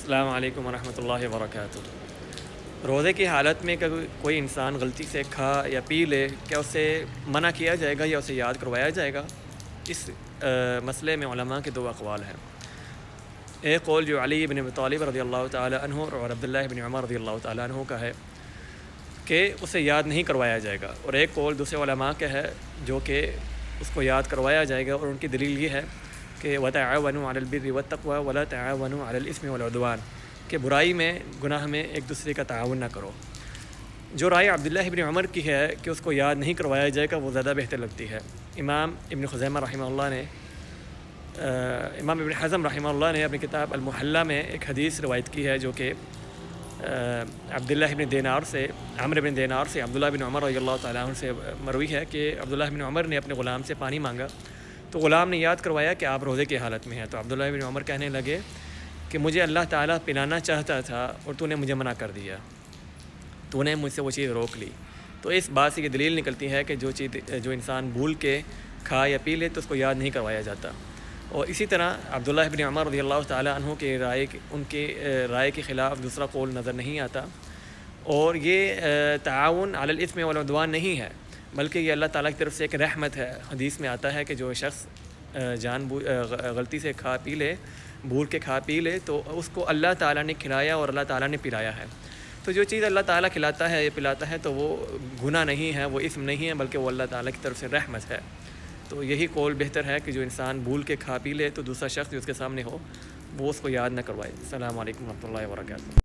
السلام علیکم ورحمۃ اللہ وبرکاتہ۔ روزے کی حالت میں کوئی انسان غلطی سے کھا یا پی لے، کیا اسے منع کیا جائے گا یا اسے یاد کروایا جائے گا؟ اس مسئلے میں علماء کے دو اقوال ہیں۔ ایک قول جو علی بن ابی طالب رضی اللہ تعالی عنہ اور عبداللہ بن عمر رضی اللہ تعالی عنہ کا ہے کہ اسے یاد نہیں کروایا جائے گا، اور ایک قول دوسرے علماء کا ہے جو کہ اس کو یاد کروایا جائے گا، اور ان کی دلیل یہ ہے کہ وَتَعَاوَنُوا عَلَى الْبِرِّ وَالتَّقْوَىٰ وَلَا تَعَاوَنُوا عَلَى الْإِثْمِ وَالْعُدْوَانِ، کہ برائی میں، گناہ میں ایک دوسرے کا تعاون نہ کرو۔ جو رائے عبداللہ بن عمر کی ہے کہ اس کو یاد نہیں کروایا جائے گا، وہ زیادہ بہتر لگتی ہے۔ امام ابن خزیمہ رحمہ اللہ نے امام ابن حزم رحمہ اللہ نے اپنی کتاب المحلہ میں ایک حدیث روایت کی ہے جو کہ عبداللہ بن دینار سے، عمرو بن دینار سے عبداللہ بن عمر رضی اللہ تعالیٰ عنہ سے مروی ہے کہ عبداللہ بن عمر نے اپنے غلام سے پانی مانگا تو غلام نے یاد کروایا کہ آپ روزے کی حالت میں ہیں، تو عبداللہ بن عمر کہنے لگے کہ مجھے اللہ تعالیٰ پلانا چاہتا تھا اور تو نے مجھے منع کر دیا، تو نے مجھ سے وہ چیز روک لی۔ تو اس بات سے یہ دلیل نکلتی ہے کہ جو انسان بھول کے کھا یا پی لے تو اس کو یاد نہیں کروایا جاتا۔ اور اسی طرح عبداللہ بن عمر رضی اللہ تعالیٰ عنہ کی ان کی رائے کے خلاف دوسرا قول نظر نہیں آتا، اور یہ تعاون علی الاثم والعدوان نہیں ہے، بلکہ یہ اللہ تعالیٰ کی طرف سے ایک رحمت ہے۔ حدیث میں آتا ہے کہ جو شخص غلطی سے کھا پی لے، بھول کے کھا پی لے، تو اس کو اللہ تعالیٰ نے کھلایا اور اللہ تعالیٰ نے پلایا ہے۔ تو جو چیز اللہ تعالیٰ کھلاتا ہے یا پلاتا ہے تو وہ گناہ نہیں ہے، وہ اثم نہیں ہے، بلکہ وہ اللہ تعالیٰ کی طرف سے رحمت ہے۔ تو یہی قول بہتر ہے کہ جو انسان بھول کے کھا پی لے تو دوسرا شخص جو اس کے سامنے ہو وہ اس کو یاد نہ کروائے۔ السلام علیکم ورحمۃ اللہ وبرکاتہ۔